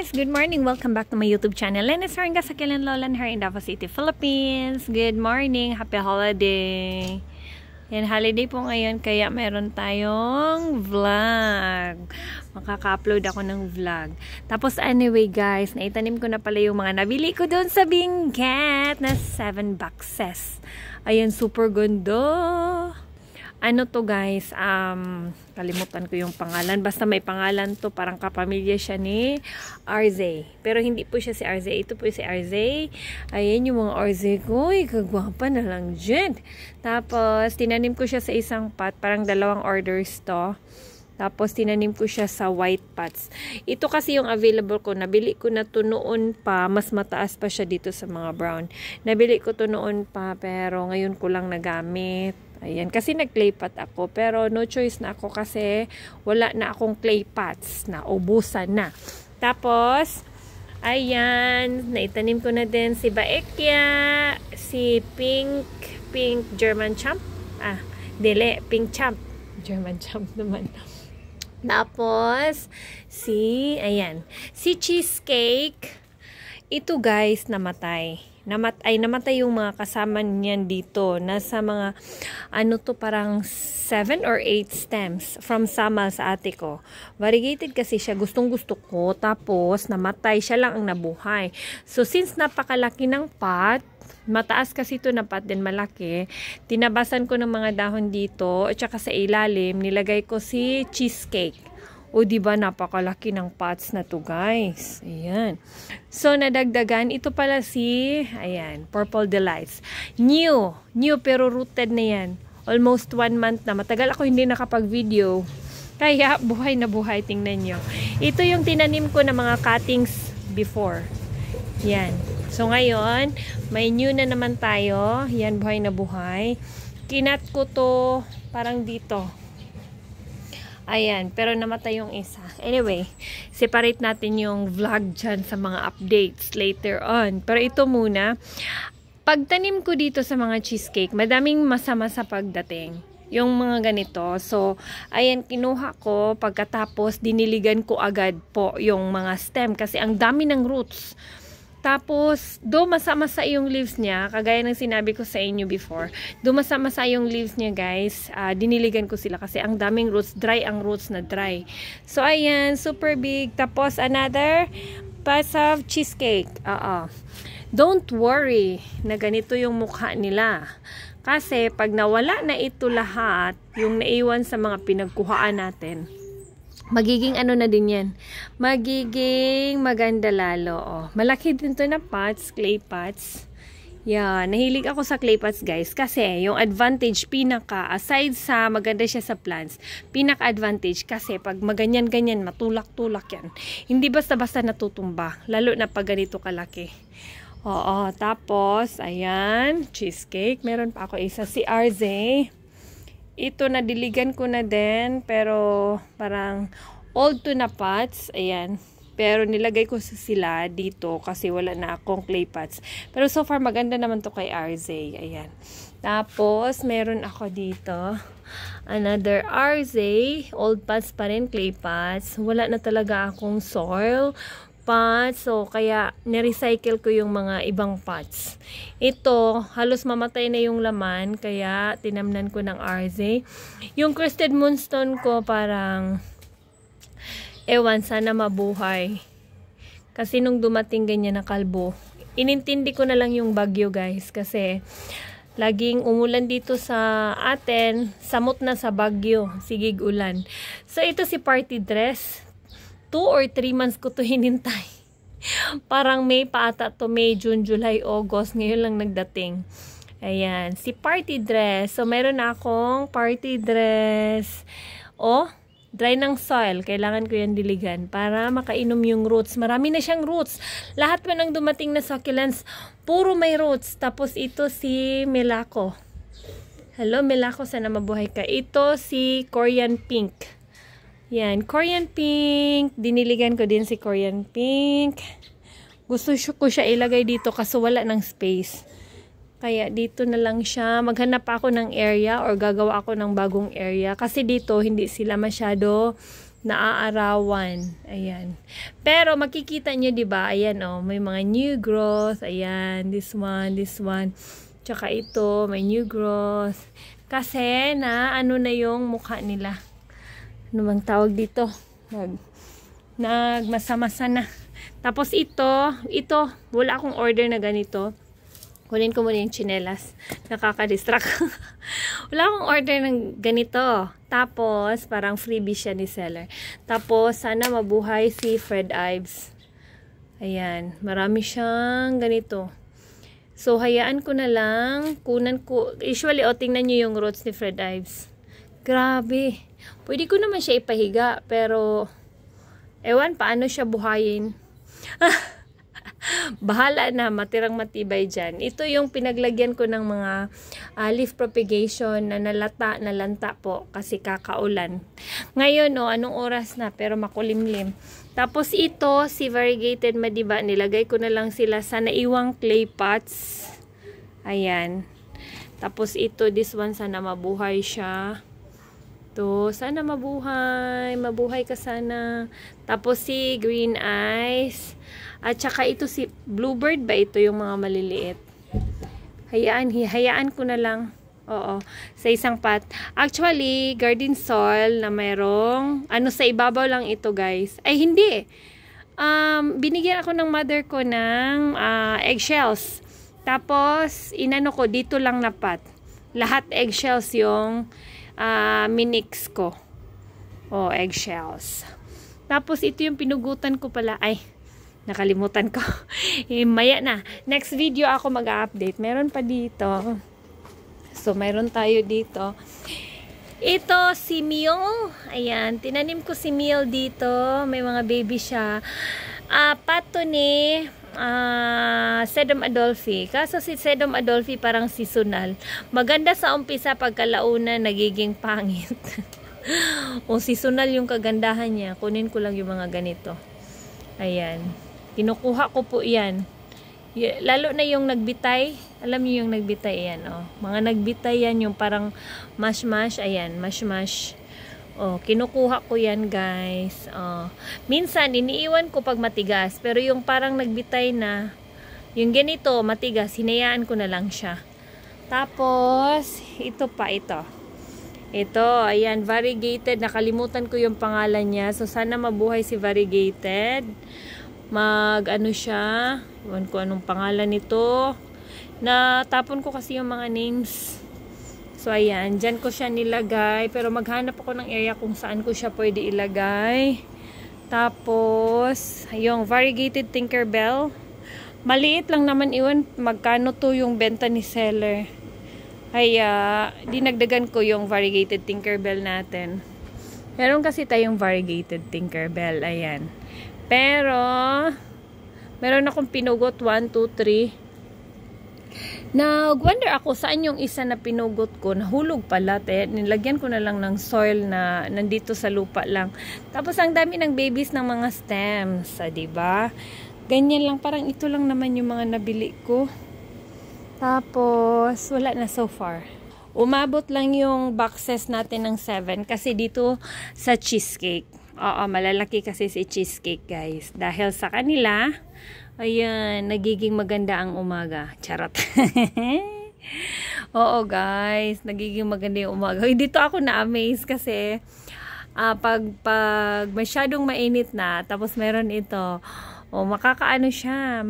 guys! Good morning! Welcome back to my YouTube channel. Lenny Saringa sa Kilan Lolan here in Davao City, Philippines. Good morning! Happy holiday! Yan, holiday po ngayon kaya meron tayong vlog. Makaka-upload ako ng vlog. Tapos anyway guys, naitanim ko na pala yung mga nabili ko doon sa Benguet na 7 boxes. Ayan, super ganda! Ano to guys, kalimutan ko yung pangalan. Basta may pangalan to, parang kapamilya siya ni RZ. Pero hindi po siya si RZ. Ito po si RZ. Ayan yung mga RZ ko. Kagwapa na lang dyan. Tapos, tinanim ko siya sa isang pot. Parang 2 orders to. Tapos, tinanim ko siya sa white pots. Ito kasi yung available ko. Nabili ko na to noon pa. Mas mataas pa siya dito sa mga brown. Nabili ko to noon pa. Pero ngayon ko lang nagamit. Ayan, kasi nag-clay pot ako. Pero no choice na ako kasi wala na akong clay pots na ubusan na. Tapos, ayan, naitanim ko na din si Baekya, si Pink German Champ. Pink Champ. German Champ naman. Tapos, si Cheesecake. Ito guys, namatay yung mga kasama niyan dito. Nasa mga, parang 7 or 8 stems from Samal sa ate ko. Variegated kasi siya, gustong gusto ko. Tapos, namatay, siya lang ang nabuhay. So, since napakalaki ng pot, mataas kasi ito na pot din malaki, tinabasan ko ng mga dahon dito, at saka sa ilalim, nilagay ko si Cheesecake. O diba napakalaki ng pots na to guys. Ayan. So nadagdagan ito pala si Purple Delights. New pero rooted na yan. Almost 1 month na. Matagal ako hindi nakapag-video. Kaya buhay na buhay, tingnan nyo. Ito yung tinanim ko na mga cuttings before. Yan. So ngayon, may new na naman tayo. Yan, buhay na buhay. Kinat ko to parang dito. Ayan, pero namatay yung isa. Anyway, separate natin yung vlog dyan sa mga updates later on. Pero ito muna, pagtanim ko dito sa mga cheesecake, madaming masama sa pagdating. Yung mga ganito. So, ayan, kinuha ko. Pagkatapos, diniligan ko agad po yung mga stem kasi ang dami ng roots. Tapos, masa-masa yung leaves niya, kagaya ng sinabi ko sa inyo before, masa-masa yung leaves niya guys, diniligan ko sila kasi ang daming roots, dry ang roots na dry. So, ayan, super big. Tapos, another batch of cheesecake. Don't worry na ganito yung mukha nila. Kasi, pag nawala na ito lahat, yung naiwan sa mga pinagkuhaan natin, magiging na din yan. Magiging maganda lalo. Malaki din to na pots, clay pots. Yeah, nahilig ako sa clay pots guys. Kasi yung advantage, aside sa maganda siya sa plants, pinaka-advantage kasi pag maganyan-ganyan, matulak-tulak yan. Hindi basta-basta natutumba. Lalo na pag ganito kalaki. Tapos, ayan, cheesecake. Meron pa ako isa, si RZ. Ito, nadiligan ko na din, pero parang old to na pots. Ayan. Pero nilagay ko sila dito kasi wala na akong clay pots. Pero so far, maganda naman to kay RZ. Ayan. Tapos, meron ako dito. Another RZ. Old pots pa rin, clay pots. Wala na talaga akong soil pots. So, kaya nirecycle ko yung mga ibang pots. Ito, halos mamatay na yung laman. Kaya, tinamnan ko ng RZ. Yung Crested Moonstone ko, parang, sana mabuhay. Kasi nung dumating ganyan na kalbo, inintindi ko na lang yung bagyo, guys. Kasi, laging umulan dito sa atin. Samot na sa bagyo. Sigig ulan. So, ito si party dress. 2 or 3 months ko to hinintay. Parang May pa ata to. May, June, July, August. Ngayon lang nagdating. Ayan. Si party dress. So, meron na akong party dress. Dry ng soil. Kailangan ko yan diligan para makainom yung roots. Marami na siyang roots. Lahat mo nang dumating na succulents, puro may roots. Tapos ito si Melako. Hello, Melako. Sana mabuhay ka. Ito si Korean Pink. Yan, Korean Pink. Diniligan ko din si Korean Pink. Gusto ko siya ilagay dito kasi wala ng space. Kaya dito na lang siya. Maghanap ako ng area or gagawa ako ng bagong area. Kasi dito hindi sila masyado naaarawan. Ayan. Pero makikita nyo, di ba? Ayan, oh, may mga new growth. Ayan, this one. Tsaka ito, may new growth. Kasi na, ano na yung mukha nila. Ano bang tawag dito? Nagmasa-masa na. Tapos ito, wala akong order na ganito. Kunin ko muna yung tsinelas. Nakaka-distract. Wala akong order ng ganito. Tapos, parang freebie siya ni seller. Tapos, sana mabuhay si Fred Ives. Ayan. Marami siyang ganito. So, hayaan ko na lang. Kunan ko. Usually, tingnan nyo yung roots ni Fred Ives. Grabe. Pwede ko naman siya ipahiga. Pero, ewan, paano siya buhayin? Bahala na, matirang matibay dyan. Ito yung pinaglagyan ko ng mga leaf propagation na nalanta po kasi kakaulan. Ngayon, anong oras na pero makulimlim. Tapos ito, si variegated madiba, nilagay ko na lang sila sa naiwang clay pots. Ayan. Tapos ito, this one, sana mabuhay siya. To, sana mabuhay ka sana. Tapos si Green Eyes. At saka ito si Bluebird ba? Ito yung mga maliliit. Hayaan ko na lang. Oo, sa isang pot. Actually, garden soil na mayroong, sa ibabaw lang ito guys. Ay, hindi. Binigyan ako ng mother ko ng eggshells. Tapos, inano ko, dito lang na pot. Lahat eggshells yung minix ko. Eggshells. Tapos, ito yung pinugutan ko pala. Ay, nakalimutan ko. Maya na. Next video ako mag-update. Meron pa dito. So, meron tayo dito. Ito, si Mio. Ayan. Tinanim ko si Mio dito. May mga baby siya. Pato ni Sedum Adolphi. Kaso si Sedum Adolphi parang seasonal. Maganda sa umpisa, pagkalauna nagiging pangit. Seasonal yung kagandahan niya. Kunin ko lang yung mga ganito. Ayan. Kinukuha ko po yan. Lalo na yung nagbitay. Alam niyo yung nagbitay yan. Mga nagbitay yan. Yung parang mash-mash. Ayan. Mash-mash. Kinukuha ko yan guys. Minsan, iniiwan ko pag matigas. Pero yung parang nagbitay na, yung ganito, matigas, hinayaan ko na lang siya. Tapos, ito pa, ito. Ito, ayan, variegated. Nakalimutan ko yung pangalan niya. So, sana mabuhay si variegated. Siya. Iwan ko anong pangalan nito. Natapon ko kasi yung mga names. So, ayan. Dyan ko siya nilagay. Pero maghanap ako ng area kung saan ko siya pwede ilagay. Tapos, yung variegated Tinkerbell. Maliit lang naman. Iwan, magkano to yung benta ni seller. Kaya, dinagdagan ko yung variegated Tinkerbell natin. Meron kasi tayong variegated Tinkerbell. Ayan. Pero, meron akong pinugot 1, 2, 3. Nag-wonder ako saan yung isa na pinugot ko. Nahulog pala. Nilagyan ko na lang ng soil na nandito sa lupa lang. Tapos, ang dami ng babies ng mga stems. Diba? Ganyan lang. Parang ito lang naman yung mga nabili ko. Tapos, wala na so far. Umabot lang yung boxes natin ng 7 kasi dito sa cheesecake. Malalaki kasi si cheesecake guys. Dahil sa kanila, ayan, nagiging maganda ang umaga. Charot. Oo guys, nagiging maganda yung umaga. Dito ako na-amaze kasi pag masyadong mainit na, tapos meron ito, makakaano siya,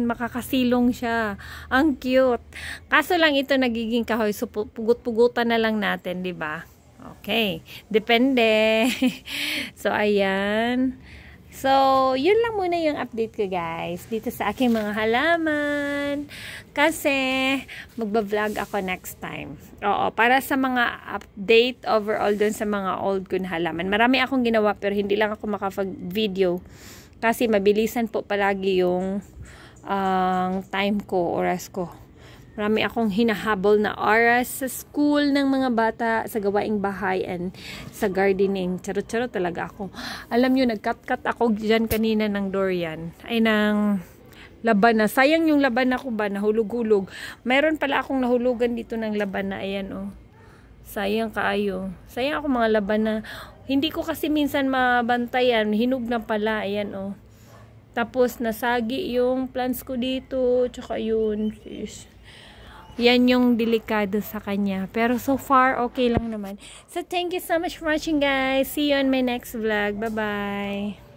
makakasilong siya. Ang cute. Kaso lang ito nagiging kahoy, so pugut-pugutan na lang natin, di ba? Okay. Depende. So, ayan. So, yun lang muna yung update ko, guys. Dito sa aking mga halaman. Kasi, magba-vlog ako next time. Para sa mga update overall dun sa mga old ko na halaman. Marami akong ginawa, pero hindi lang ako makapag-video. Kasi, mabilisan po palagi yung time ko, oras ko. Marami akong hinahabol na oras sa school ng mga bata, sa gawaing bahay, and sa gardening. Charot-charot talaga ako. Alam nyo, nag-cut-cut ako dyan kanina ng durian. Ay, ng laban na. Sayang yung laban na ko ba, nahulog-hulog. Mayroon pala akong nahulugan dito ng laban na, ayan Sayang kaayo. Sayang ako mga laban na hindi ko kasi minsan mabantayan. Hinog na pala. Ayan oh. Tapos nasagi yung plants ko dito. Tsaka yun. Yan yung delikado sa kanya. Pero so far, okay lang naman. So thank you so much for watching guys. See you on my next vlog. Bye-bye.